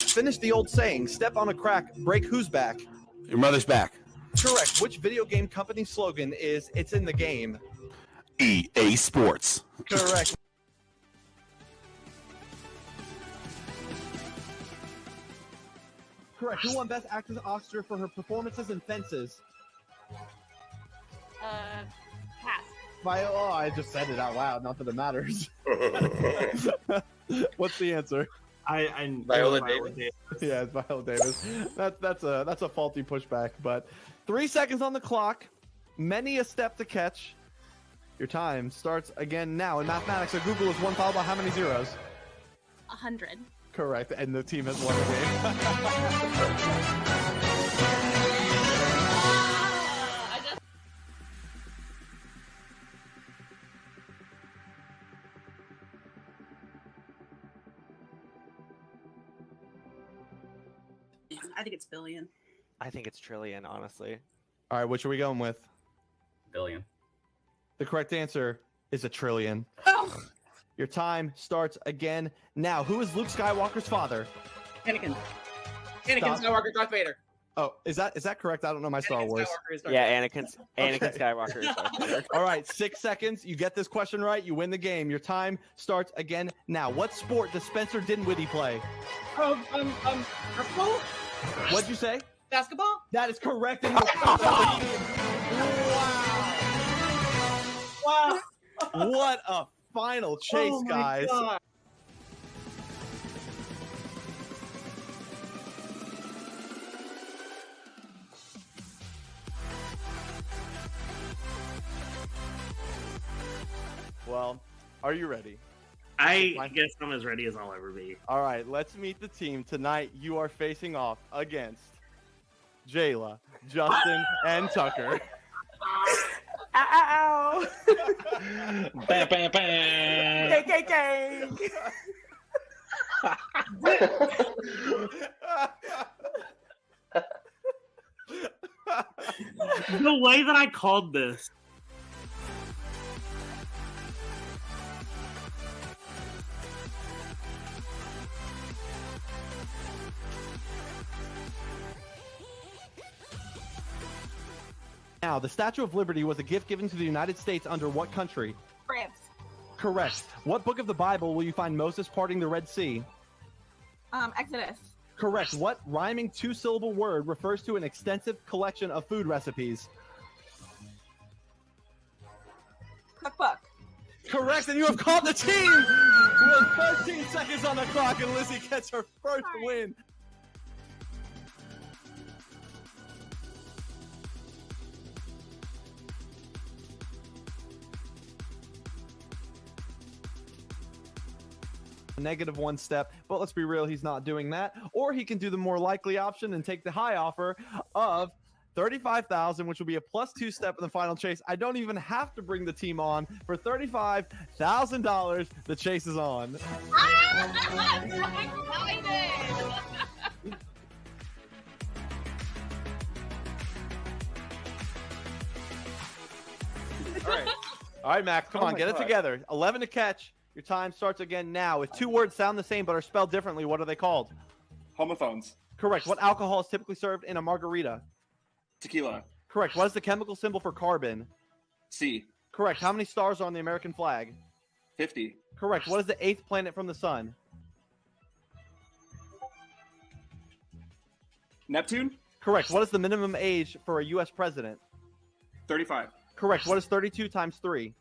Finish the old saying, step on a crack, break whose back? Your mother's back. Correct. Which video game company slogan is, it's in the game? EA Sports. Correct. Correct. Who won Best Actress Oscar for her performances in Fences? Pass. Oh, I just said it out loud. Not that it matters. What's the answer? Viola Davis. Yeah, it's Viola Davis. That's a faulty pushback. But 3 seconds on the clock. Many a step to catch. Your time starts again now. In mathematics, a Google is 1 followed by how many zeros? 100. Correct, and the team has won the game. I think it's billion. I think it's trillion, honestly. All right, which are we going with? Billion. The correct answer is a trillion. Oh, Your time starts again now. Who is Luke Skywalker's father? Anakin. Stop. Skywalker, Darth Vader. Oh, is that correct? I don't know my Star Anakin Wars. Skywalker is Darth Yeah, Vader. Anakin Okay. Skywalker is Darth Vader. All right, 6 seconds. You get this question right, you win the game. Your time starts again now. What sport does Spencer Dinwiddie play? Basketball? What'd you say? Basketball? That is correct. And Wow. what a final chase, Oh my guys. God. Well, are you ready? I guess I'm as ready as I'll ever be. All right, let's meet the team. Tonight, you are facing off against Jayla, Justin, and Tucker. Ow! Bam, bam, bam. KKK! The way that I called this. Now, the Statue of Liberty was a gift given to the United States under what country? France. Correct. What book of the Bible will you find Moses parting the Red Sea? Exodus. Correct. What rhyming two-syllable word refers to an extensive collection of food recipes? Cookbook. Correct, and you have called the team with 13 seconds on the clock, and Lizzie gets her first win. -1 step, but let's be real, he's not doing that. Or he can do the more likely option and take the high offer of 35,000, which will be a +2 step in the final chase. I don't even have to bring the team on for $35,000. The chase is on. I'm so excited. All right, Max, come on, get it together. 11 to catch. Your time starts again now. If 2 words sound the same but are spelled differently, what are they called? Homophones. Correct. What alcohol is typically served in a margarita? Tequila. Correct. What is the chemical symbol for carbon? C. Correct. How many stars are on the American flag? 50. Correct. What is the 8th planet from the sun? Neptune. Correct. What is the minimum age for a U.S. president? 35. Correct. What is 32 times 3?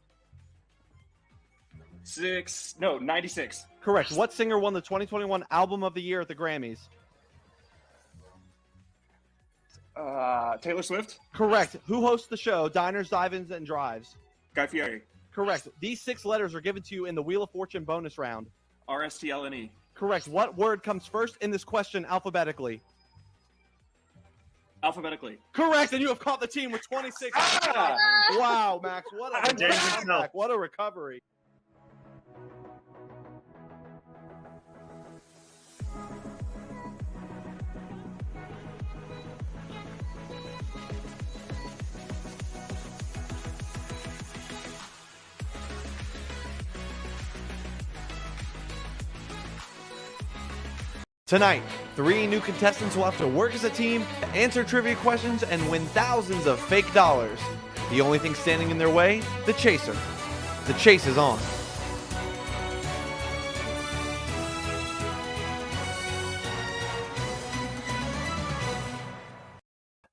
96. Correct. What singer won the 2021 Album of the Year at the Grammys? Taylor Swift. Correct. Who hosts the show Diners, Dive-Ins, and Drives? Guy Fieri. Correct. These 6 letters are given to you in the Wheel of Fortune bonus round. RSTLNE. Correct. What word comes first in this question alphabetically? Alphabetically. Correct, and you have caught the team with 26. Wow, Max, what a comeback. What a recovery. Tonight, 3 new contestants will have to work as a team, answer trivia questions, and win thousands of fake dollars. The only thing standing in their way? The chaser. The chase is on.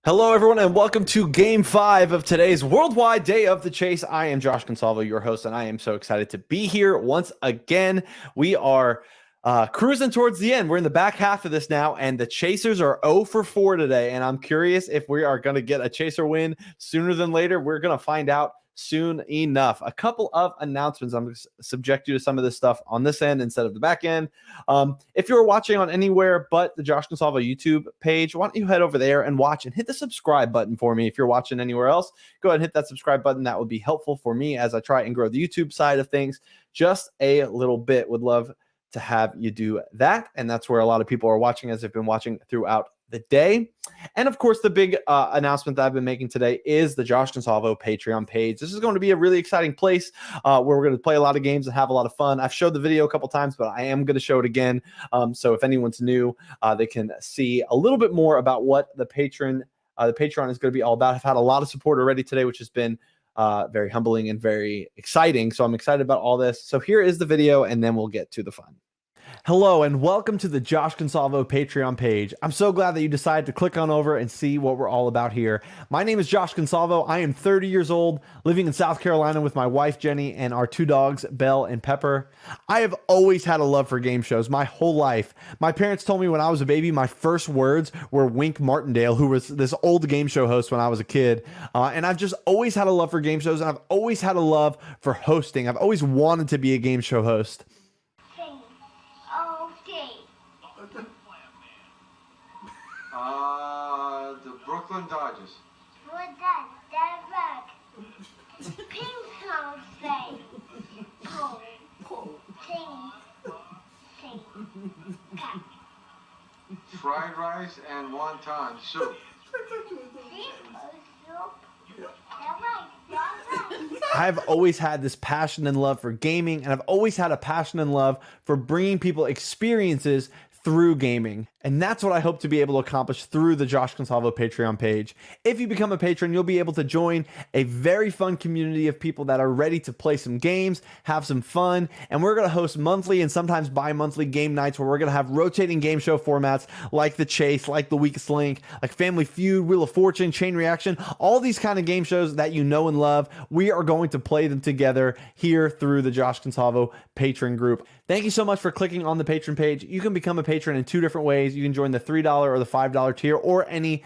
Hello, everyone, and welcome to Game 5 of today's Worldwide Day of the Chase. I am Josh Consalvo, your host, and I am so excited to be here once again. We are cruising towards the end. We're in the back half of this now, and the Chasers are 0 for 4 today, and I'm curious if we are going to get a Chaser win sooner than later. We're going to find out soon enough. A couple of announcements. I'm going to subject you to some of this stuff on this end instead of the back end. If you're watching on anywhere but the Josh Consalvo YouTube page, why don't you head over there and watch and hit the subscribe button for me. If you're watching anywhere else, go ahead and hit that subscribe button. That would be helpful for me as I try and grow the YouTube side of things just a little bit. Would love to have you do that. And that's where a lot of people are watching, as they've been watching throughout the day. And of course, the big announcement that I've been making today is the Josh Consalvo Patreon page. This is going to be a really exciting place where we're going to play a lot of games and have a lot of fun. I've showed the video a couple times, but I am going to show it again. So if anyone's new, they can see a little bit more about what the Patreon is going to be all about. I've had a lot of support already today, which has been very humbling and very exciting. So I'm excited about all this. So here is the video, and then we'll get to the fun. Hello and welcome to the Josh Consalvo Patreon page. I'm so glad that you decided to click on over and see what we're all about here. My name is Josh Consalvo. I am 30 years old, living in South Carolina with my wife Jenny and our 2 dogs, Belle and Pepper. I have always had a love for game shows my whole life. My parents told me when I was a baby, my first words were Wink Martindale, who was this old game show host when I was a kid. And I've just always had a love for game shows, and I've always had a love for hosting. I've always wanted to be a game show host. The Brooklyn Dodgers. What that ping pong thing. Sing. Cut. Fried rice and wonton soup. I've always had this passion and love for gaming, and I've always had a passion and love for bringing people experiences through gaming. And that's what I hope to be able to accomplish through the Josh Consalvo Patreon page. If you become a patron, you'll be able to join a very fun community of people that are ready to play some games, have some fun, and we're going to host monthly and sometimes bi-monthly game nights where we're going to have rotating game show formats like The Chase, like The Weakest Link, like Family Feud, Wheel of Fortune, Chain Reaction, all these kind of game shows that you know and love. We are going to play them together here through the Josh Consalvo patron group. Thank you so much for clicking on the patron page. You can become a patron in 2 different ways. You can join the $3 or the $5 tier, or any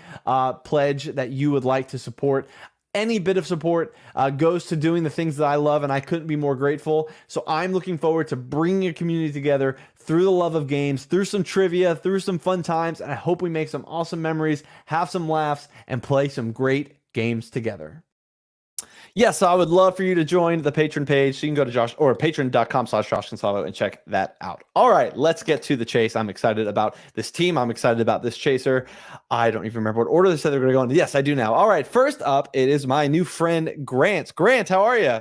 pledge that you would like to support. Any bit of support goes to doing the things that I love, and I couldn't be more grateful. So I'm looking forward to bringing a community together through the love of games, through some trivia, through some fun times, and I hope we make some awesome memories, have some laughs, and play some great games together. Yes, I would love for you to join the patron page. So you can go to patron.com/Josh Consalvo and check that out. All right, let's get to the chase. I'm excited about this team. I'm excited about this chaser. I don't even remember what order they said they're going to go in. Yes, I do now. All right, first up, it is my new friend, Grant. Grant, how are you?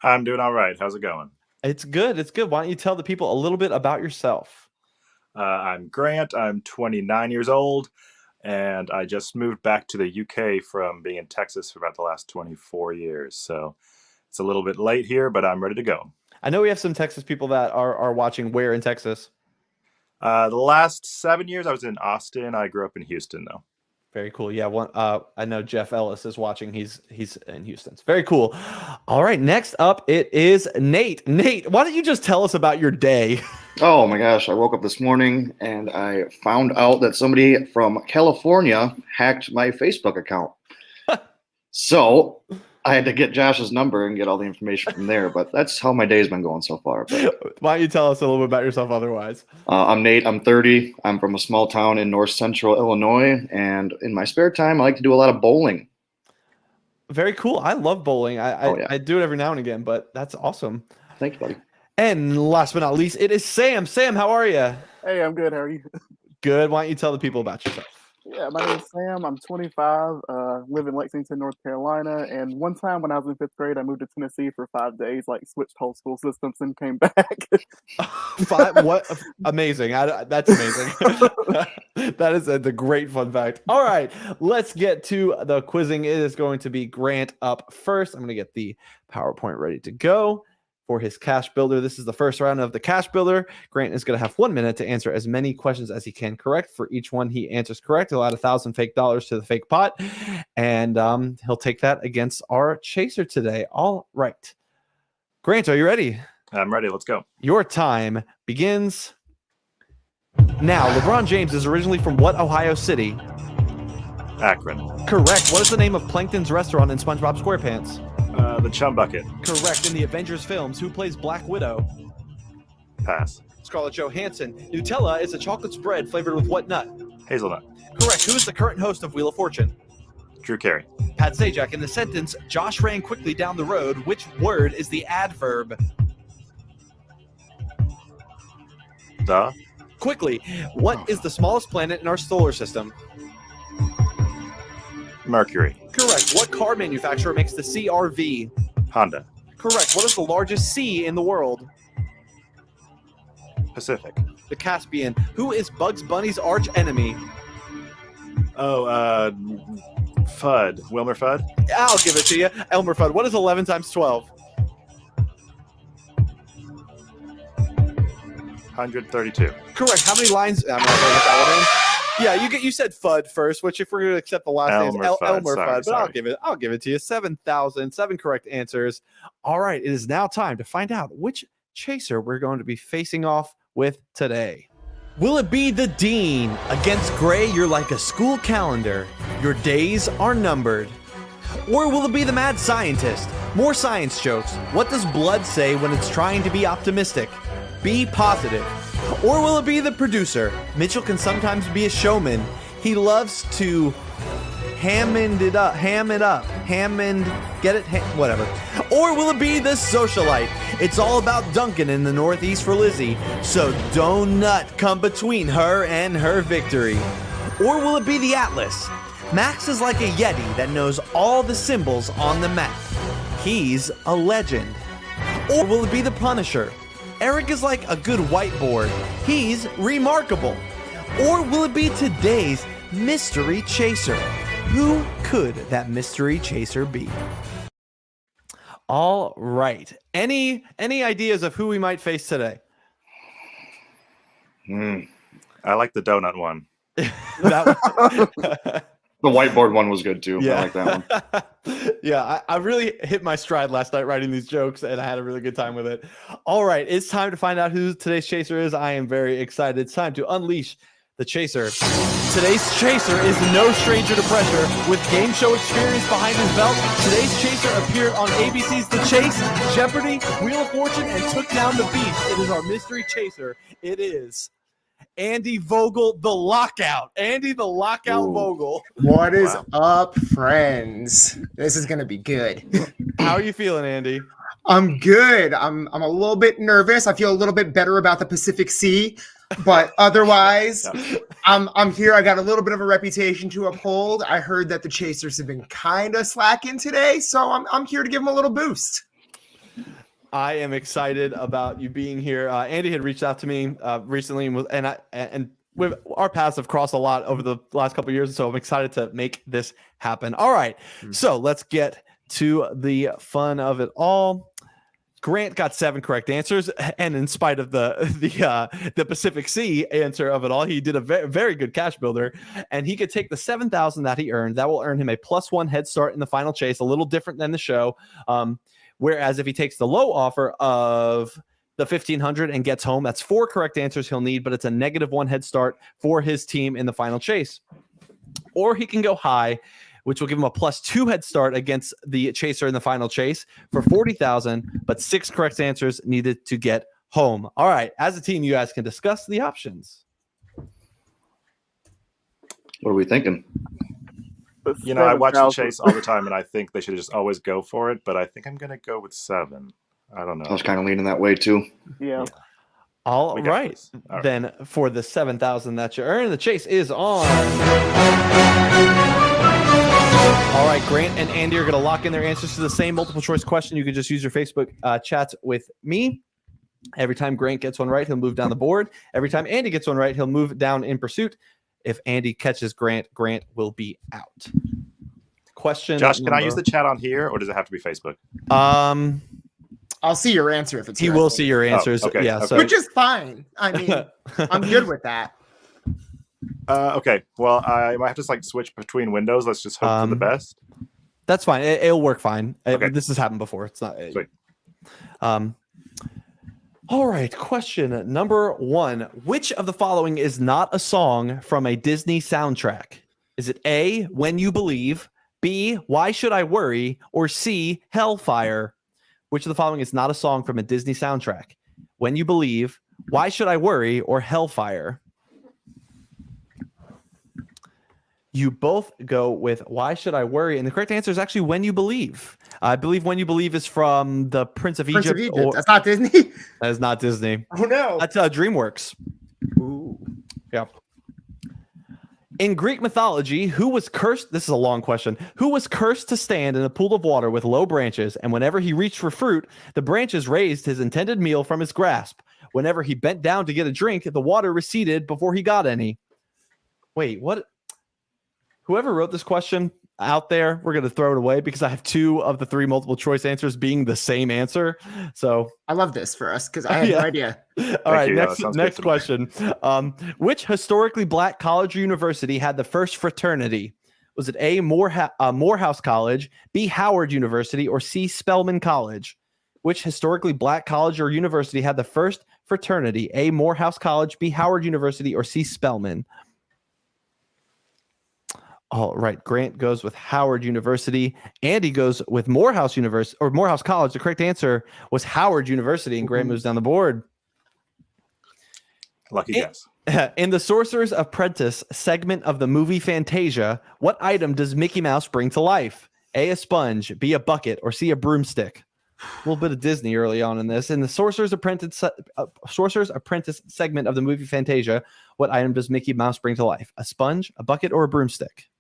I'm doing all right. How's it going? It's good. It's good. Why don't you tell the people a little bit about yourself? I'm Grant. I'm 29 years old. And I just moved back to the UK from being in Texas for about the last 24 years. So it's a little bit late here, but I'm ready to go. I know we have some Texas people that are watching. Where in Texas? The last 7 years I was in Austin. I grew up in Houston, though. Very cool. Yeah, I know Jeff Ellis is watching. He's in Houston. It's very cool. All right, next up it is Nate. Nate, why don't you just tell us about your day? Oh my gosh, I woke up this morning and I found out that somebody from California hacked my Facebook account. So I had to get Josh's number and get all the information from there, but that's how my day's been going so far. But why don't you tell us a little bit about yourself otherwise? I'm Nate. I'm 30. I'm from a small town in north central Illinois, and in my spare time, I like to do a lot of bowling. Very cool. I love bowling. I do it every now and again, but that's awesome. Thanks, buddy. And last but not least, it is Sam. Sam, how are you? Hey, I'm good. How are you? Good. Why don't you tell the people about yourself? Yeah, my name is Sam. I'm 25, live in Lexington, North Carolina. And one time when I was in 5th grade, I moved to Tennessee for 5 days, like switched whole school systems and came back. What? Amazing. That's amazing. That is the great fun fact. All right, let's get to the quizzing. It is going to be Grant up first. I'm going to get the PowerPoint ready to go for his cash builder. This is the first round of the cash builder. Grant is going to have 1 minute to answer as many questions as he can correct. For each one he answers correct, he'll add 1,000 fake dollars to the fake pot, and he'll take that against our chaser today. All right. Grant, are you ready? I'm ready. Let's go. Your time begins now. LeBron James is originally from what Ohio city? Akron. Correct. What is the name of Plankton's restaurant in SpongeBob SquarePants? The Chum Bucket. Correct. In the Avengers films, who plays Black Widow? Pass. Scarlett Johansson. Nutella is a chocolate spread flavored with what nut? Hazelnut. Correct. Who is the current host of Wheel of Fortune? Drew Carey. Pat Sajak. In the sentence, Josh ran quickly down the road, which word is the adverb? The. Quickly. What is the smallest planet in our solar system? Mercury. Correct. What car manufacturer makes the CR-V? Honda. Correct. What is the largest sea in the world? Pacific. The Caspian. Who is Bugs Bunny's arch enemy? Oh, Fudd. Wilmer Fudd? I'll give it to you. Elmer Fudd. What is 11 times 12? 132. Correct. How many lines? I'm not going to get that one in. Yeah, you said Fudd first, which if we're going to accept the last name, Elmer Fudd. But I'll give it to you. 7,000, 7 correct answers. All right, it is now time to find out which chaser we're going to be facing off with today. Will it be the Dean? Against Gray, you're like a school calendar. Your days are numbered. Or will it be the Mad Scientist? More science jokes. What does blood say when it's trying to be optimistic? Be positive. Or will it be the producer? Mitchell can sometimes be a showman. He loves to ham it up, get it, whatever. Or will it be the socialite? It's all about Duncan in the Northeast for Lizzie, so don't nut come between her and her victory. Or will it be the Atlas? Max is like a Yeti that knows all the symbols on the map. He's a legend. Or will it be the Punisher? Eric is like a good whiteboard. He's remarkable. Or will it be today's mystery chaser? Who could that mystery chaser be? All right. Any ideas of who we might face today? I like the donut one. The whiteboard one was good too. Yeah. I like that one. Yeah, I really hit my stride last night writing these jokes, and I had a really good time with it. All right, it's time to find out who today's chaser is. I am very excited. It's time to unleash the chaser. Today's chaser is no stranger to pressure. With game show experience behind his belt, today's chaser appeared on ABC's The Chase, Jeopardy, Wheel of Fortune, and took down the beast. It is our mystery chaser. It is Andy Vogel, the Lockout. Andy, the Lockout Vogel. What is up, friends? This is going to be good. How are you feeling, Andy? I'm good. I'm a little bit nervous. I feel a little bit better about the Pacific Sea, but otherwise, I'm here. I got a little bit of a reputation to uphold. I heard that the Chasers have been kind of slacking today, so I'm here to give them a little boost. I am excited about you being here. Andy had reached out to me recently, and our paths have crossed a lot over the last couple of years, so I'm excited to make this happen. All right, so let's get to the fun of it all. Grant got 7 correct answers, and in spite of the Pacific Sea answer of it all, he did a very, very good cash builder, and he could take the 7,000 that he earned. That will earn him a +1 head start in the final chase, a little different than the show. Whereas if he takes the low offer of the 1,500 and gets home, that's 4 correct answers he'll need, but it's a -1 head start for his team in the final chase. Or he can go high, which will give him a +2 head start against the chaser in the final chase for 40,000, but 6 correct answers needed to get home. All right, as a team, you guys can discuss the options. What are we thinking? You know, I watch the chase all the time, and I think they should just always go for it, but I think I'm going to go with 7. I don't know. I was kind of leaning that way too. Yeah. All We got right. this. All right. Then for the 7,000 that you earn, the chase is on. All right, Grant and Andy are going to lock in their answers to the same multiple choice question. You can just use your Facebook chats with me. Every time Grant gets one right, he'll move down the board. Every time Andy gets one right, he'll move down in pursuit. If Andy catches Grant, Grant will be out. Question. Josh, can I use the chat on here, or does it have to be Facebook? I'll see your answer if it's He here, I will think. see your answers. okay, Yeah, okay. so Which is fine. I mean, I'm good with that. Okay. Well, I might have to like switch between windows. Let's just hope for the best. that's fine. It'll work fine. Okay. This has happened before. It's not. Sweet. All right. Question number 1. Which of the following is not a song from a Disney soundtrack? Is it A, When You Believe, B, Why Should I Worry, or C, Hellfire? Which of the following is not a song from a Disney soundtrack? When You Believe, Why Should I Worry, or Hellfire? You both go with Why Should I Worry? And the correct answer is actually When You Believe. I believe When You Believe is from the Prince of Prince Egypt. of Egypt. That's not Disney. That is not Disney. Oh no. That's DreamWorks. Ooh. Yeah. In Greek mythology, who was cursed? This is a long question. Who was cursed to stand in a pool of water with low branches, and whenever he reached for fruit, the branches raised his intended meal from his grasp? Whenever he bent down to get a drink, the water receded before he got any. Wait, what? Whoever wrote this question out there, we're going to throw it away because I have 2 of the 3 multiple choice answers being the same answer. So I love this for us because I had no idea. All right, you. Yeah, that sounds good next to me. question. Which historically black college or university had the first fraternity? Was it A, Morehouse College, B, Howard University, or C, Spelman College? Which historically black college or university had the first fraternity? A, Morehouse College, B, Howard University, or C, Spelman? All right, Grant goes with Howard University. Andy goes with Morehouse University or Morehouse College. The correct answer was Howard University, and Grant moves down the board. Lucky guess. In the Sorcerer's Apprentice segment of the movie Fantasia, what item does Mickey Mouse bring to life? A, a sponge, B, a bucket, or C, a broomstick? A little bit of Disney early on in this. In the Sorcerer's Apprentice segment of the movie Fantasia, what item does Mickey Mouse bring to life? A sponge, a bucket, or a broomstick?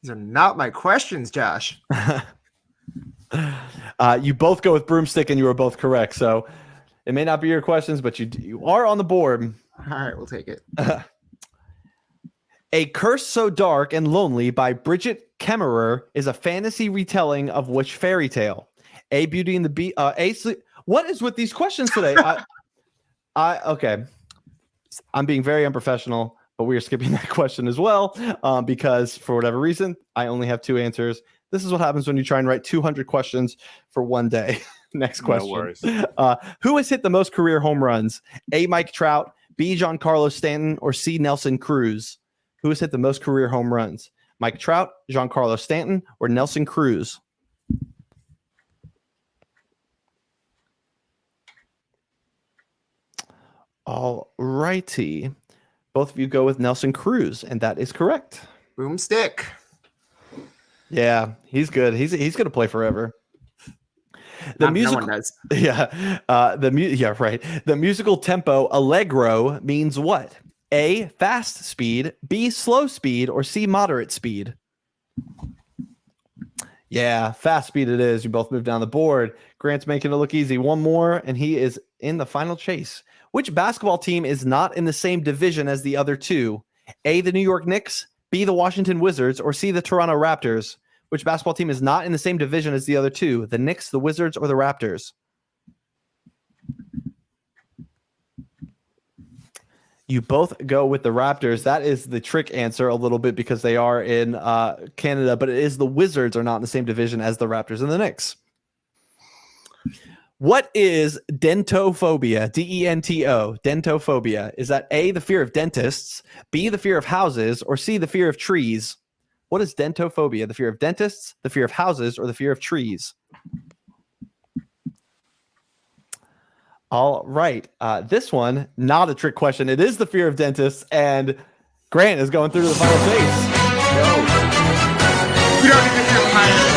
These are not my questions, Josh. You both go with broomstick, and you were both correct. So it may not be your questions, but you are on the board. All right, we'll take it. A Curse So Dark and Lonely by Bridget Kemmerer is a fantasy retelling of which fairy tale? A, Beauty and the Beast. What is with these questions today? Okay. I'm being very unprofessional, but we are skipping that question as well because for whatever reason, I only have 2 answers. This is what happens when you try and write 200 questions for one day. Next question. No worries. Who has hit the most career home runs? A, Mike Trout, B, Giancarlo Stanton, or C, Nelson Cruz? Who has hit the most career home runs? Mike Trout, Giancarlo Stanton, or Nelson Cruz? All righty. Both of you go with Nelson Cruz, and that is correct. Boomstick. Yeah, he's good. He's going to play forever. The No one does. Yeah. Yeah, right. The musical tempo allegro means what? A, fast speed, B, slow speed, or C, moderate speed? Yeah, fast speed it is. You both move down the board. Grant's making it look easy. One more, and he is in the final chase. Which basketball team is not in the same division as the other 2? A, the New York Knicks, B, the Washington Wizards, or C, the Toronto Raptors? Which basketball team is not in the same division as the other 2? The Knicks, the Wizards, or the Raptors? You both go with the Raptors. That is the trick answer a little bit because they are in Canada, but it is the Wizards are not in the same division as the Raptors and the Knicks. What is dentophobia? D-E-N-T-O. Dentophobia. Is that A, the fear of dentists, B, the fear of houses, or C, the fear of trees? What is dentophobia? The fear of dentists, the fear of houses, or the fear of trees? All right. This one, not a trick question. It is the fear of dentists, and Grant is going through to the final chase. We don't even have time.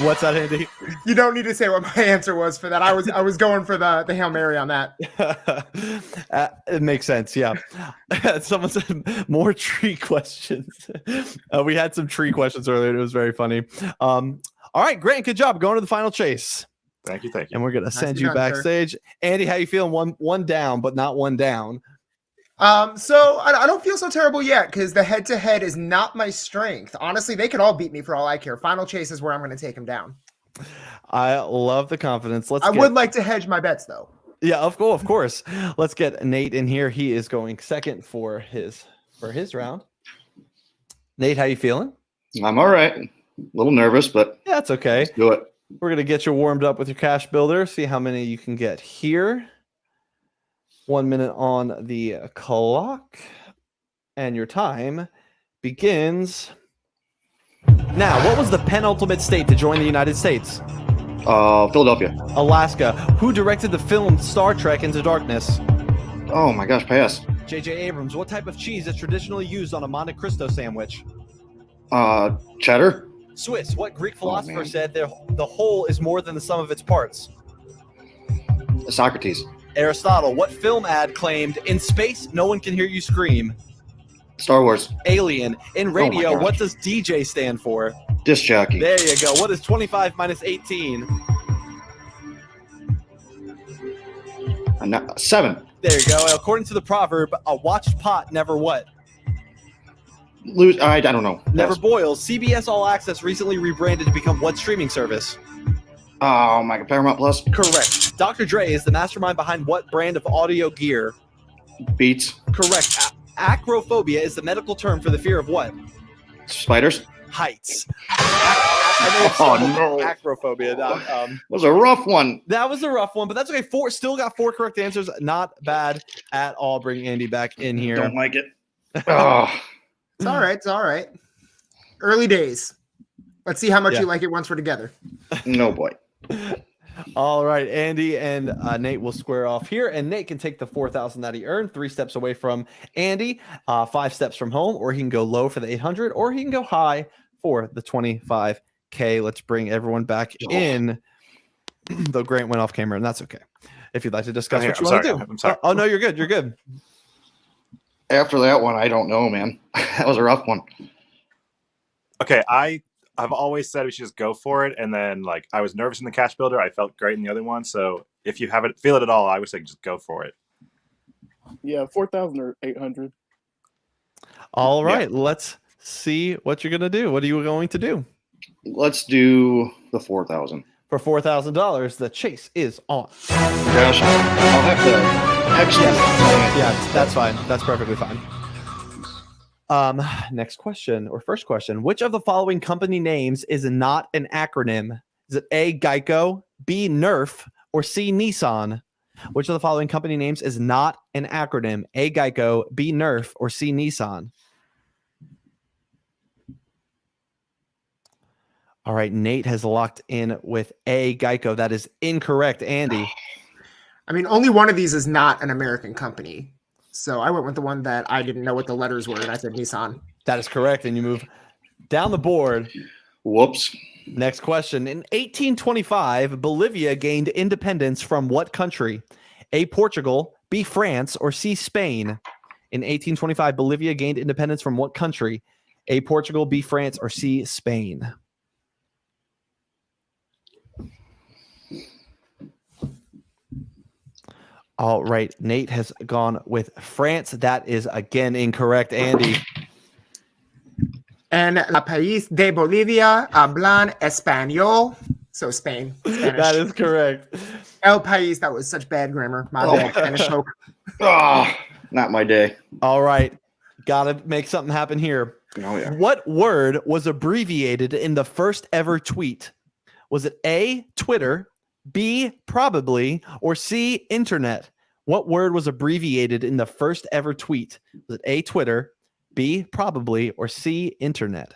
What's that, Andy? You don't need to say what my answer was for that. I was going for the Hail Mary on that. It makes sense. Yeah. Someone said more tree questions. We had some tree questions earlier. It was very funny. All right, Grant, good job going to the final chase. Thank you. And we're gonna send you done, backstage. Andy, how you feeling? One down, but not one down. So I don't feel so terrible yet because the head-to-head is not my strength. Honestly, they could all beat me for all I care. Final chase is where I'm going to take them down. I love the confidence. I would like to hedge my bets though. Yeah, of course. Let's get Nate in here. He is going second for his round. Nate, how you feeling? I'm all right. A little nervous, but yeah, that's okay. Let's do it. We're gonna get you warmed up with your cash builder. See how many you can get here. 1 minute on the clock, and your time begins now. What was the penultimate state to join the United States? Philadelphia. Alaska. Who directed the film Star Trek Into Darkness? Oh my gosh, pass. J.J. Abrams. What type of cheese is traditionally used on a Monte Cristo sandwich? Cheddar. Swiss. What Greek philosopher said the whole is more than the sum of its parts? Socrates. Aristotle. What film ad claimed, "In space, no one can hear you scream"? Star Wars. Alien. In radio, gosh. what does DJ stand for? Disc jockey. There you go. What is 25 minus 18? 7. There you go. According to the proverb, a watched pot never what? I don't know. Never Pass. boils. CBS All Access recently rebranded to become what streaming service? Oh my god, Paramount Plus. Correct. Dr. Dre is the mastermind behind what brand of audio gear? Beats. Correct. Acrophobia is the medical term for the fear of what? Spiders. Heights. Oh no. Acrophobia. That was a rough one. That was a rough one, but that's okay. Still got 4 correct answers. Not bad at all. Bring Andy back in here. Don't like it. Oh. It's all right. It's all right. Early days. Let's see how much Yeah. you like it once we're together. No boy. All right, Andy and Nate will square off here, and Nate can take the 4,000 that he earned, 3 steps away from Andy, 5 steps from home, or he can go low for the 800, or he can go high for the 25K. Let's bring everyone back in. Though Grant went off camera, and that's okay. If you'd like to discuss what you want to do. I'm sorry. Oh no, you're good. You're good. After that one, I don't know, man. That was a rough one. Okay, I've always said we should just go for it, and then like I was nervous in the cash builder. I felt great in the other one. So if you feel it at all, I would say just go for it. Yeah, 4,000 or 800. All right, let's see what you're gonna do. What are you going to do? Let's do the 4,000. For $4,000, the chase is on. Gosh, I'll have to actually. Yeah, that's fine. That's perfectly fine. Next question or first question. Which of the following company names is not an acronym? Is it A, Geico, B, Nerf, or C, Nissan? Which of the following company names is not an acronym? A, Geico, B, Nerf, or C, Nissan? All right, Nate has locked in with A, Geico. That is incorrect, Andy. I mean, only one of these is not an American company. So I went with the one that I didn't know what the letters were, and I said Nissan. That is correct, and you move down the board. Whoops. Next question. In 1825, Bolivia gained independence from what country? A, Portugal, B, France, or C, Spain? In 1825, Bolivia gained independence from what country? A, Portugal, B, France, or C, Spain? All right, Nate has gone with France. That is again incorrect, Andy. And la país de Bolivia hablan español. So Spain. Spanish. That is correct. El país. That was such bad grammar. My bad. Spanish folk. Not my day. All right, gotta make something happen here. Oh yeah. What word was abbreviated in the first ever tweet? Was it A, Twitter, B, probably, or C, internet? What word was abbreviated in the first ever tweet? Was it A, Twitter, B, probably, or C, internet?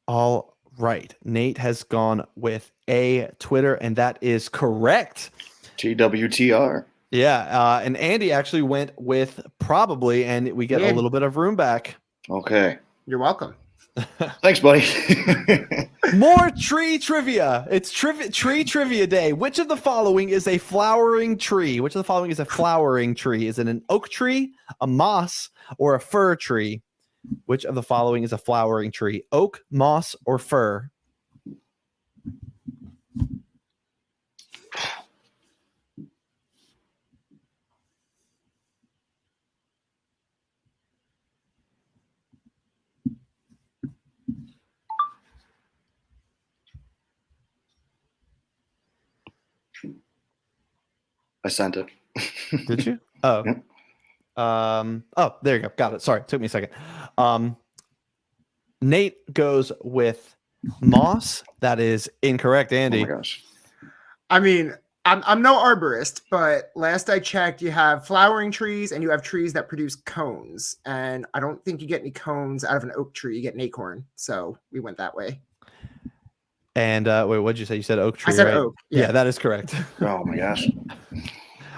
All right. Nate has gone with A, Twitter, and that is correct. TWTR. Yeah. And Andy actually went with probably, and we get a little bit of room back. Okay. You're welcome. Thanks, buddy. More tree trivia. It's tree trivia day. Which of the following is a flowering tree? Which of the following is a flowering tree? Is it an oak tree, a moss, or a fir tree? Which of the following is a flowering tree? Oak, moss, or fir? I sent it. Did you? Oh. Yep. Oh, there you go. Got it. Sorry, took me a second. Nate goes with moss. That is incorrect, Andy. Oh my gosh. I mean, I'm no arborist, but last I checked, you have flowering trees and you have trees that produce cones. And I don't think you get any cones out of an oak tree. You get an acorn. So we went that way. And wait, what did you say? You said oak tree, I said right? oak. Yeah, that is correct. Oh my gosh.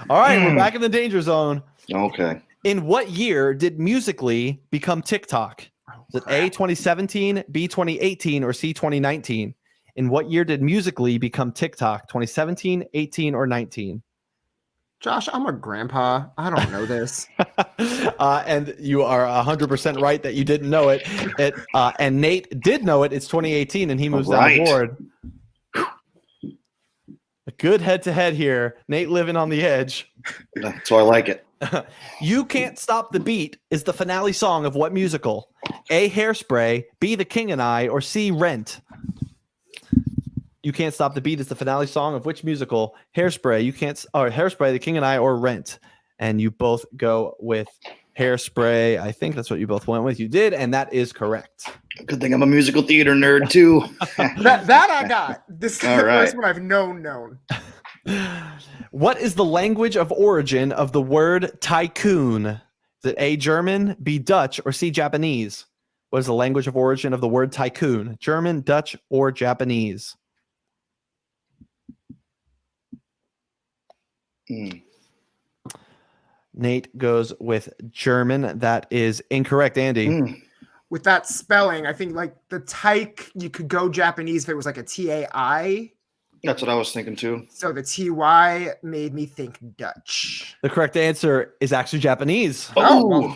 All right, we're back in the danger zone. Okay. In what year did Musical.ly become TikTok? Is it A, 2017, B, 2018, or C, 2019? In what year did Musical.ly become TikTok? 2017, 18, or 19? Josh, I'm a grandpa. I don't know this. And you are 100% right that you didn't know it. And Nate did know it. It's 2018, and he moves down the board. A good head-to-head here. Nate living on the edge. So I like it. You Can't Stop the Beat is the finale song of what musical? A, Hairspray, B, The King and I, or C, Rent? You Can't Stop the Beat is the finale song of which musical? Hairspray, Hairspray, The King and I, or Rent? And you both go with Hairspray. I think that's what you both went with. You did, and that is correct. Good thing I'm a musical theater nerd too. that I got. This is All the right. first one I've known. What is the language of origin of the word tycoon? Is it A, German, B, Dutch, or C, Japanese? What is the language of origin of the word tycoon? German, Dutch, or Japanese? Nate goes with German. That is incorrect, Andy. With that spelling, I think like the tyke, you could go Japanese if it was like a TAI. That's what I was thinking too. So the TY made me think Dutch. The correct answer is actually Japanese. Oh, well,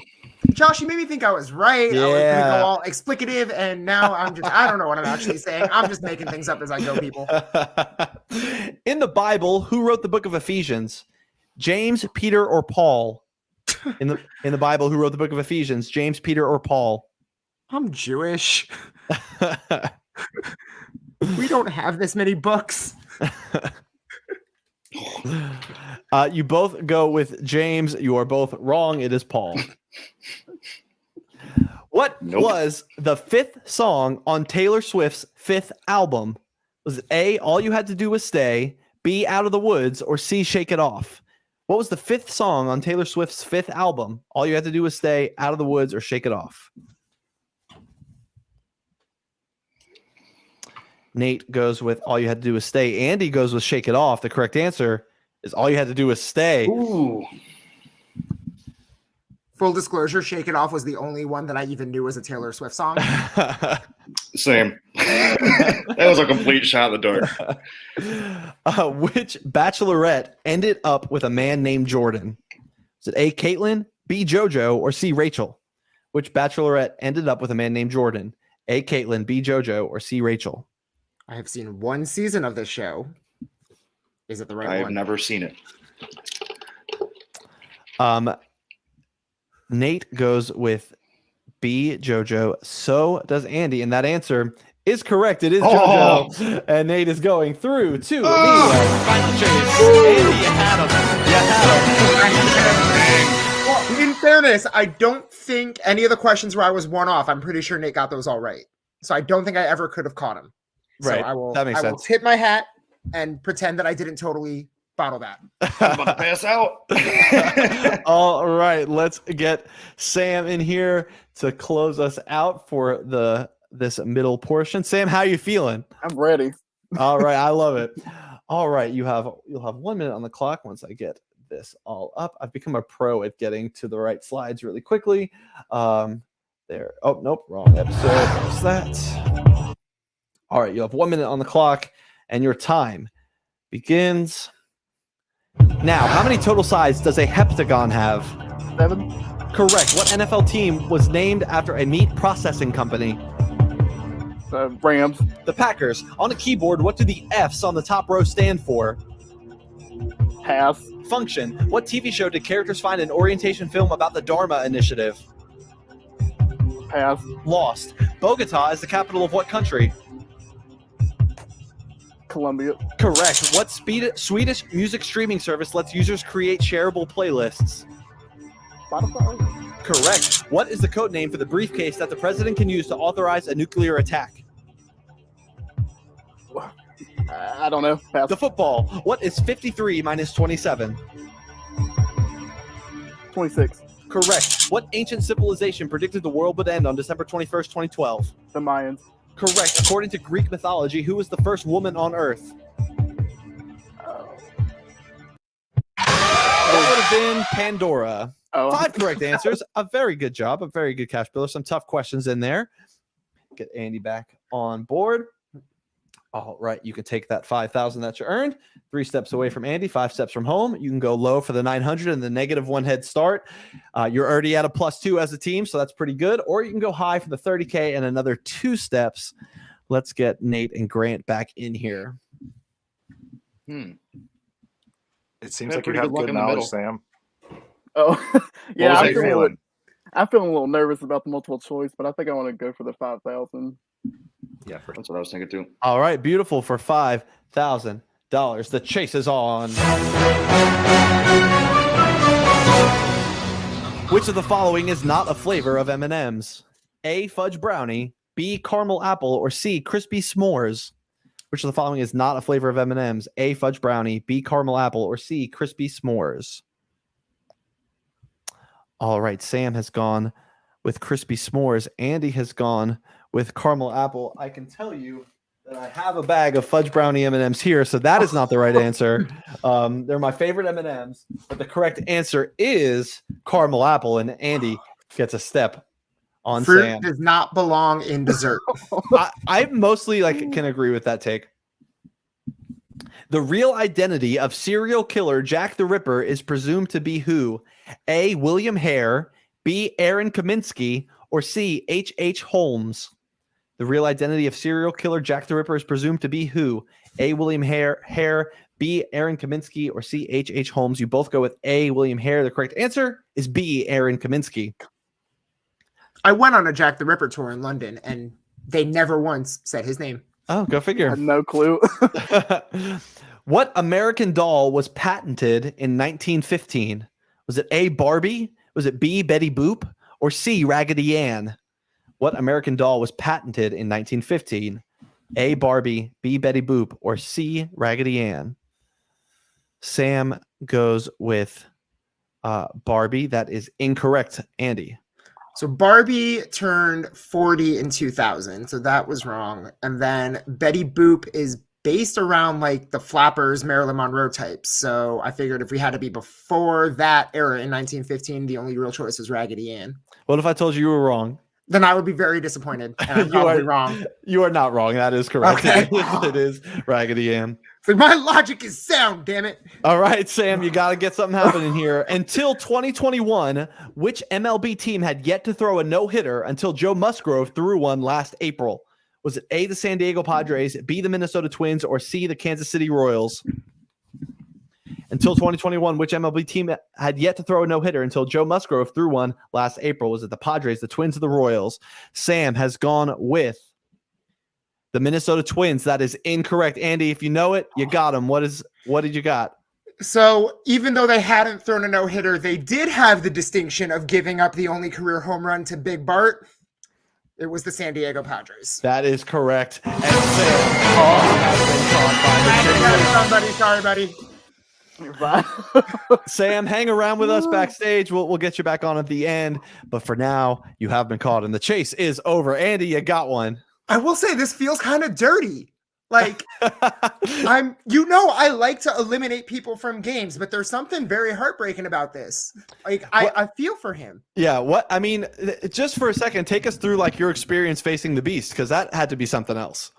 Josh, you made me think I was right. I was going to Yeah. go all explicative, and now I don't know what I'm actually saying. I'm just making things up as I go, people. In the Bible, who wrote the book of Ephesians? James, Peter, or Paul? In the Bible, who wrote the book of Ephesians? James, Peter, or Paul? I'm Jewish. We don't have this many books. You both go with James. You are both wrong. It is Paul. What was the fifth song on Taylor Swift's fifth album? Was it A, All You Had to Do Was Stay, B, Out of the Woods, or C, Shake It Off? What was the fifth song on Taylor Swift's fifth album? All You Had to Do Was Stay, Out of the Woods, or Shake It Off? Nate goes with All You Had to Do Was Stay. Andy goes with Shake It Off. The correct answer is All You Had to Do Was Stay. Ooh. Full disclosure, Shake It Off was the only one that I even knew was a Taylor Swift song. Same. That was a complete shot in the dark. Which bachelorette ended up with a man named Jordan? Is it A, Caitlin, B, JoJo, or C, Rachel? Which bachelorette ended up with a man named Jordan? A, Caitlin, B, JoJo, or C, Rachel? I have seen one season of this show. Is it the right I have one? never seen it. Nate goes with B, JoJo. So does Andy, and that answer is correct. It is JoJo, and Nate is going through to the final chase. Andy, you had him. Well, in fairness, I don't think any of the questions where I was one off, I'm pretty sure Nate got those all right. So I don't think I ever could have caught him. Right. So I will, That makes I will sense. tip my hat and pretend that I didn't totally bottle that. I'm about to pass out. All right, let's get Sam in here to close us out for this middle portion. Sam, how you feeling? I'm ready. All right, I love it. All right, you'll have 1 minute on the clock once I get this all up. I've become a pro at getting to the right slides really quickly. there. Oh, nope, wrong episode. What's that? All right, you have 1 minute on the clock, and your time begins now. How many total sides does a heptagon have? 7. Correct. What NFL team was named after a meat processing company? Rams. The Packers. On a keyboard, what do the F's on the top row stand for? Pass. Function. What TV show did characters find an orientation film about the Dharma Initiative? Pass. Lost. Bogota is the capital of what country? Colombia. Correct. What Swedish music streaming service lets users create shareable playlists? Spotify. Correct. What is the code name for the briefcase that the president can use to authorize a nuclear attack? I don't know. Pass. The football. What is 53 minus 27? 26. Correct. What ancient civilization predicted the world would end on December 21st, 2012? The Mayans. Correct. According to Greek mythology, who was the first woman on Earth? That would have been Pandora. Oh. 5 correct answers. A very good job. A very good cash builder. Some tough questions in there. Get Andy back on board. All right, you can take that 5,000 that you earned. 3 steps away from Andy, 5 steps from home. You can go low for the 900 and the -1 head start. You're already at a +2 as a team, so that's pretty good. Or you can go high for the 30K and another 2 steps. Let's get Nate and Grant back in here. It seems like you have good knowledge, Sam. Oh, yeah. What was that feeling? I'm feeling a little nervous about the multiple choice, but I think I want to go for the 5,000. Yeah, that's what I was thinking too. All right, beautiful for $5,000. The chase is on. Which of the following is not a flavor of M&Ms? A, fudge brownie, B, caramel apple, or C, crispy s'mores? Which of the following is not a flavor of M&Ms? A, fudge brownie, B, caramel apple, or C, crispy s'mores? All right, Sam has gone with crispy s'mores. Andy has gone with caramel apple. I can tell you that I have a bag of fudge brownie M&Ms here, so that is not the right answer. They're my favorite M&Ms, but the correct answer is caramel apple, and Andy gets a step on Fruit Sam. does not belong in dessert. I mostly can agree with that take. The real identity of serial killer Jack the Ripper is presumed to be who? A, William Hare, B, Aaron Kaminsky, or C, H.H. Holmes? The real identity of serial killer Jack the Ripper is presumed to be who? A, William Hare, B, Aaron Kaminsky, or C, H.H. Holmes? You both go with A, William Hare. The correct answer is B, Aaron Kaminsky. I went on a Jack the Ripper tour in London, and they never once said his name. Oh, go figure. I had no clue. What American doll was patented in 1915? Was it A, Barbie? Was it B, Betty Boop? Or C, Raggedy Ann? What American doll was patented in 1915? A, Barbie, B, Betty Boop, or C, Raggedy Ann? Sam goes with Barbie. That is incorrect, Andy. So Barbie turned 40 in 2000, so that was wrong. And then Betty Boop is based around like the Flappers, Marilyn Monroe types. So I figured if we had to be before that era in 1915, the only real choice was Raggedy Ann. What if I told you were wrong? Then I would be very disappointed. And I'm probably wrong. You are not wrong. That is correct. Okay. It is Raggedy Ann. So my logic is sound, damn it. All right, Sam, you got to get something happening here. Until 2021, which MLB team had yet to throw a no-hitter until Joe Musgrove threw one last April? Was it A, the San Diego Padres, B, the Minnesota Twins, or C, the Kansas City Royals? Until 2021, which MLB team had yet to throw a no-hitter until Joe Musgrove threw one last April? Was it the Padres, the Twins, or the Royals? Sam has gone with the Minnesota Twins. That is incorrect. Andy, if you know it, you got him. What did you got? So even though they hadn't thrown a no-hitter, they did have the distinction of giving up the only career home run to Big Bart. It was the San Diego Padres. That is correct. And Sam has been caught by the Sorry, buddy. Sam, hang around with us backstage. We'll get you back on at the end. But for now, you have been caught, and the chase is over. Andy, you got one. I will say this feels kind of dirty. Like, I like to eliminate people from games, but there's something very heartbreaking about this. Like, I feel for him. Yeah. What I mean, just for a second, take us through like your experience facing the beast, because that had to be something else.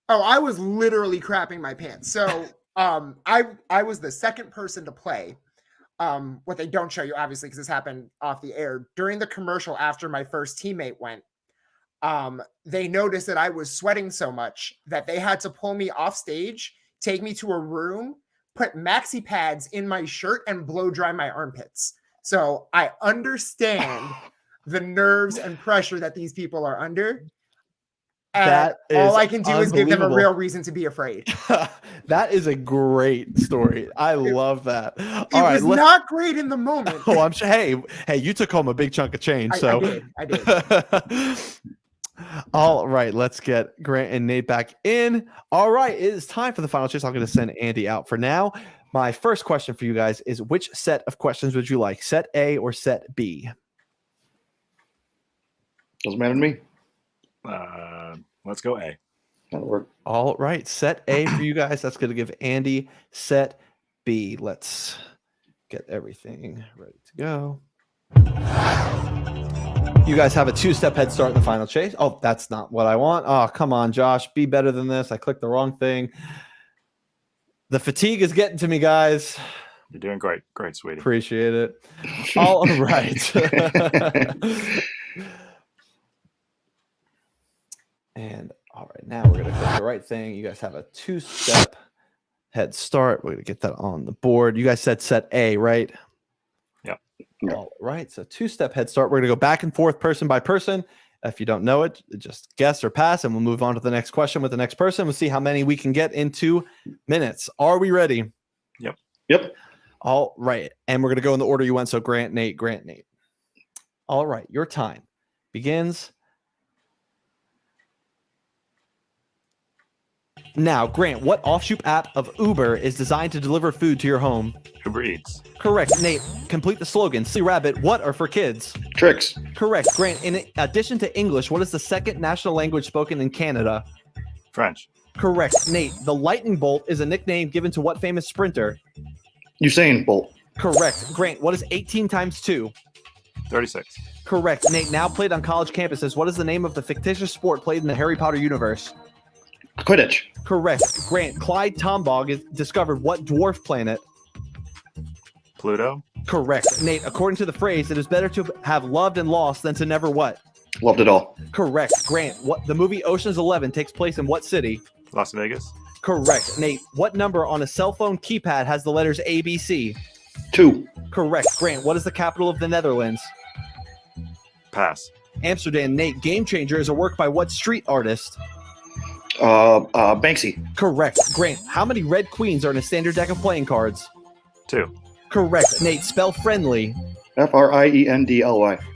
Oh, I was literally crapping my pants. So, I was the second person to play. What they don't show you, obviously, because this happened off the air during the commercial after my first teammate went. They noticed that I was sweating so much that they had to pull me off stage, take me to a room, put maxi pads in my shirt, and blow dry my armpits. So I understand the nerves and pressure that these people are under. And all I can do is give them a real reason to be afraid. That is a great story. I love that. It was not great in the moment. Oh, I'm sure. Hey, you took home a big chunk of change. So I did. All right, let's get Grant and Nate back in. All right, it is time for the final chase. I'm going to send Andy out for now. My first question for you guys is, which set of questions would you like, set A or set B? Doesn't matter to me. Let's go A. That'll work. All right, set A for you guys. That's going to give Andy set B. Let's get everything ready to go. You guys have a 2-step head start in the final chase. Oh, that's not what I want. Oh, come on, Josh. Be better than this. I clicked the wrong thing. The fatigue is getting to me, guys. You're doing great. Great, sweetie. Appreciate it. All right. And all right, now we're going to click the right thing. You guys have a 2-step head start. We're going to get that on the board. You guys said set A, right? Yep. All right, so 2-step head start. We're going to go back and forth person by person. If you don't know it, just guess or pass, and we'll move on to the next question with the next person. We'll see how many we can get in 2 minutes. Are we ready? Yep. All right, and we're going to go in the order you went. So Grant, Nate. All right, your time begins now. Grant, what offshoot app of Uber is designed to deliver food to your home? Uber Eats. Correct. Nate, complete the slogan. Silly Rabbit, what are for kids? Tricks. Correct. Grant, in addition to English, what is the second national language spoken in Canada? French. Correct. Nate, the lightning bolt is a nickname given to what famous sprinter? Usain Bolt. Correct. Grant, what is 18 times 2? 36. Correct. Nate, now played on college campuses, what is the name of the fictitious sport played in the Harry Potter universe? Quidditch. Correct. Grant, Clyde Tombaugh is discovered what dwarf planet? Pluto. Correct. Nate, according to the phrase, it is better to have loved and lost than to never what? Loved it all. Correct. Grant, what the movie Ocean's 11 takes place in what city? Las Vegas. Correct. Nate, what number on a cell phone keypad has the letters ABC? 2. Correct. Grant, what is the capital of the Netherlands? Pass. Amsterdam. Nate, Game Changer is a work by what street artist? Banksy. Correct. Grant, how many red queens are in a standard deck of playing cards? 2. Correct. Nate, spell friendly. Friendly.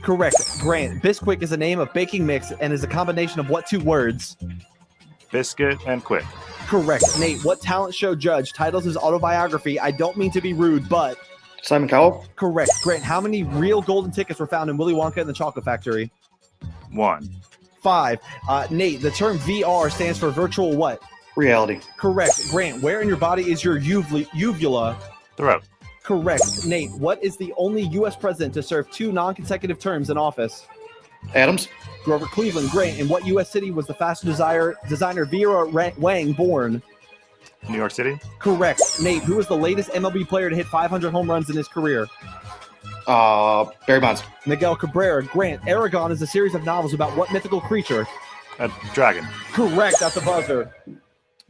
Correct. Grant, Bisquick is a name of baking mix and is a combination of what 2 words? Biscuit and quick. Correct. Nate, what talent show judge titles his autobiography, I Don't Mean to Be Rude, but... Simon Cowell. Correct. Grant, how many real golden tickets were found in Willy Wonka and the Chocolate Factory? 1. 5. Nate, the term VR stands for virtual what? Reality. Correct. Grant, where in your body is your uvula? Throat. Correct. Nate, what is the only U.S. president to serve 2 non-consecutive terms in office? Adams. Grover Cleveland. Grant, in what U.S. city was the fashion designer Vera Wang born? New York City. Correct. Nate, who was the latest MLB player to hit 500 home runs in his career? Barry Bonds. Miguel Cabrera. Grant, Aragon is a series of novels about what mythical creature? A dragon. Correct at the buzzer.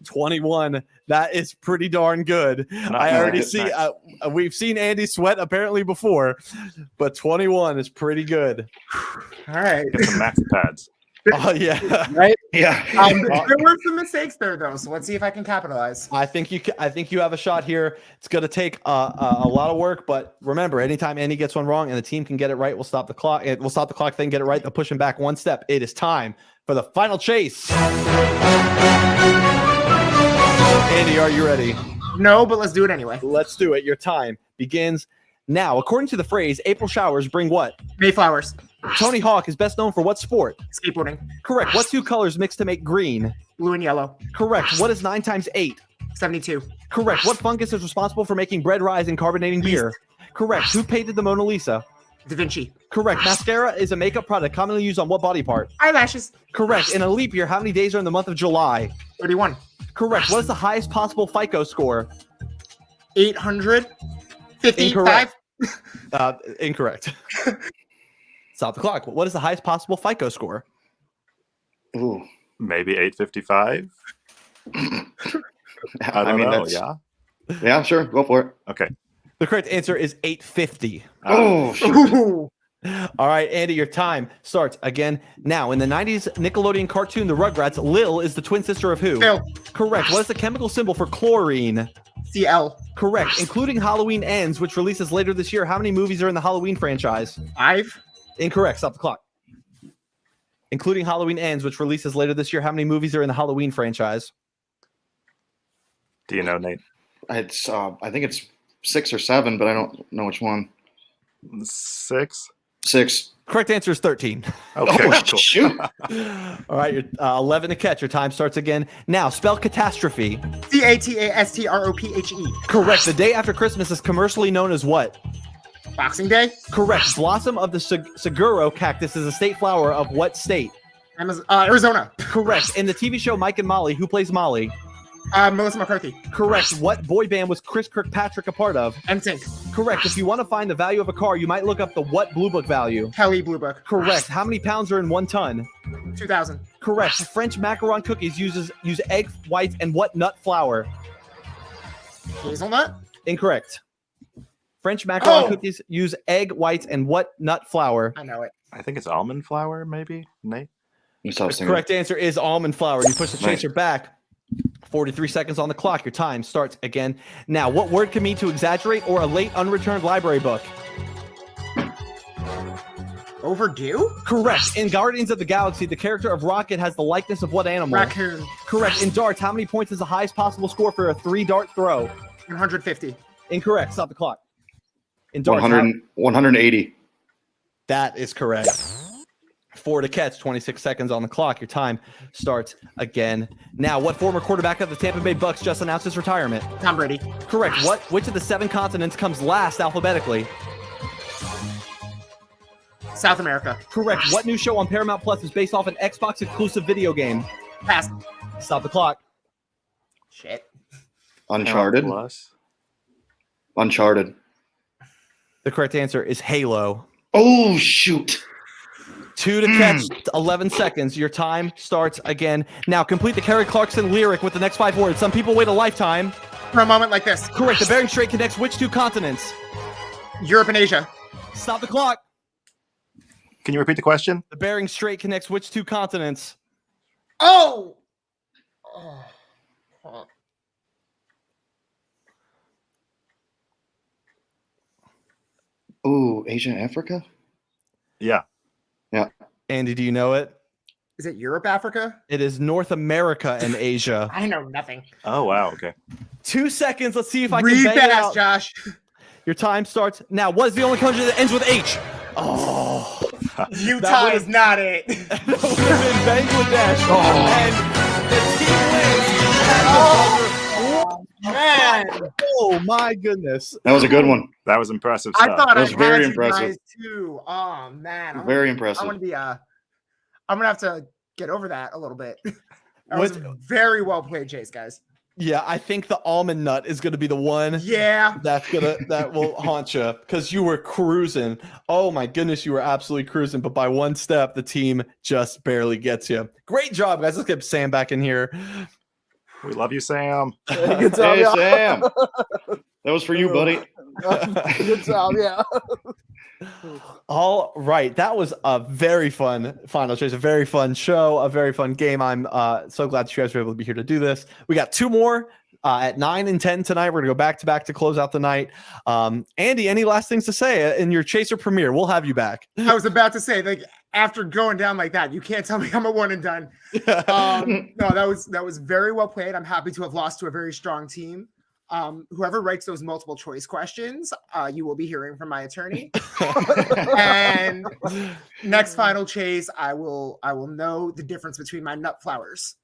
21. That is pretty darn good. I already see. We've seen Andy sweat apparently before, but 21 is pretty good. All right. Get some maxi pads. Oh yeah. Right. Yeah. There were some mistakes there though, so let's see if I can capitalize. I think you have a shot here. It's going to take a lot of work, but remember, anytime Andy gets one wrong and the team can get it right, we'll stop the clock. We'll stop the clock. Then get it right. They'll push him back 1 step. It is time for the final chase. Andy, are you ready? No, but let's do it anyway. Let's do it. Your time begins now. According to the phrase, April showers bring what? Mayflowers. Tony Hawk is best known for what sport? Skateboarding. Correct. What two colors mix to make green? Blue and yellow. Correct. What is 9 times 8? 72. Correct. What fungus is responsible for making bread rise and carbonating beer? Correct. Who painted the Mona Lisa? Da Vinci. Correct. Mascara is a makeup product commonly used on what body part? Eyelashes. Correct. In a leap year, how many days are in the month of July? 31. Correct. What is the highest possible FICO score? 855. Incorrect. Stop the clock. What is the highest possible FICO score? Ooh. Maybe 855. I don't know. Yeah. Yeah, sure. Go for it. Okay. The correct answer is 850. Oh, shoot. All right, Andy, your time starts again now. In the 90s Nickelodeon cartoon The Rugrats, Lil is the twin sister of who? Phil. Correct. What is the chemical symbol for chlorine? CL. Correct. Including Halloween Ends, which releases later this year, how many movies are in the Halloween franchise? 5. Incorrect. Stop the clock. Including Halloween Ends, which releases later this year, how many movies are in the Halloween franchise? Do you know, Nate? It's I think it's 6 or 7, but I don't know which one. 6. 6. Correct answer is 13. Okay. Oh, Cool. shoot. All right, you're 11 to catch. Your time starts again. Now, spell catastrophe. CATASTROPHE. Correct. The day after Christmas is commercially known as what? Boxing Day. Correct. Blossom of the Saguro cactus is a state flower of what state? Arizona. Correct. In the TV show Mike and Molly, who plays Molly? Melissa McCarthy. Correct. What boy band was Chris Kirkpatrick a part of? NSYNC. Correct. If you want to find the value of a car, you might look up the what Blue Book value? Kelly Blue Book. Correct. How many pounds are in 1 ton? 2,000. Correct. French macaron cookies use egg whites and what nut flour? Hazelnut. Incorrect. French macaron cookies use egg whites and what nut flour? I know it. I think it's almond flour, maybe, Nate? The correct answer is almond flour. You push the chaser back. 43 seconds on the clock. Your time starts again. Now, what word can mean to exaggerate or a late unreturned library book? Overdue? Correct. In Guardians of the Galaxy, the character of Rocket has the likeness of what animal? Raccoon. Correct. In darts, how many points is the highest possible score for a 3-dart throw? 150. Incorrect. Stop the clock. In darts, 180. That is correct. 4 to catch, 26 seconds on the clock. Your time starts again. Now, what former quarterback of the Tampa Bay Bucks just announced his retirement? Tom Brady. Correct. Which of the 7 continents comes last alphabetically? South America. Correct. What new show on Paramount Plus is based off an Xbox exclusive video game? Pass. Stop the clock. Shit. Uncharted. Plus. Uncharted. The correct answer is Halo. Oh, shoot. 2 to catch, 11 seconds. Your time starts again. Now, complete the Kerry Clarkson lyric with the next 5 words. Some people wait a lifetime. For a moment like this. Correct. The Bering Strait connects which 2 continents? Europe and Asia. Stop the clock. Can you repeat the question? The Bering Strait connects which 2 continents? Oh! Ooh, Asia and Africa? Yeah. Yeah. Andy, do you know it? Is it Europe, Africa? It is North America and Asia. I know nothing. Oh, wow. Okay. 2 seconds. Let's see if I Read can bang it fast, out. Josh. Your time starts now. What is the only country that ends with H? Oh, Utah is not it. that would have been Bangladesh. And the team wins. Man. Oh my goodness. That was a good one. That was impressive I stuff. thought That was I very had impressive. you guys too. Oh man. Very impressive. I'm gonna be I'm gonna have to get over that a little bit. That was What- very well played, Chase, guys. Yeah, I think the almond nut is going to be the one Yeah. that will haunt you because you were cruising. Oh my goodness, you were absolutely cruising. But by 1 step, the team just barely gets you. Great job, guys. Let's get Sam back in here. We love you, Sam. Good job, Hey, y'all. Sam. That was for you, buddy. Good job, yeah. All right, that was a very fun final chase, a very fun show, a very fun game. I'm so glad that you guys were able to be here to do this. We got 2 more at 9 and 10 tonight. We're gonna go back to back to close out the night. Andy, any last things to say in your Chaser premiere? We'll have you back. I was about to say, like, after going down like that, you can't tell me I'm a one and done. No, that was very well played. I'm happy to have lost to a very strong team. Whoever writes those multiple choice questions, you will be hearing from my attorney. And next final chase, I will know the difference between my nut flowers.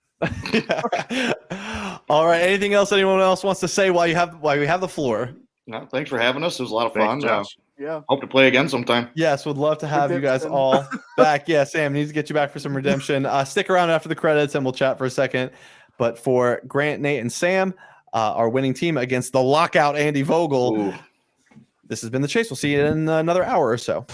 All right. Anything else anyone else wants to say while we have the floor? No, thanks for having us. It was a lot of Thanks, fun. Josh. Yeah. Hope to play again sometime. Yes, would love to have you guys Redemption. all back. Yeah, Sam needs to get you back for some redemption. Stick around after the credits and we'll chat for a second. But for Grant, Nate, and Sam, our winning team against the lockout Andy Vogel, Ooh. this has been The Chase. We'll see you in another hour or so.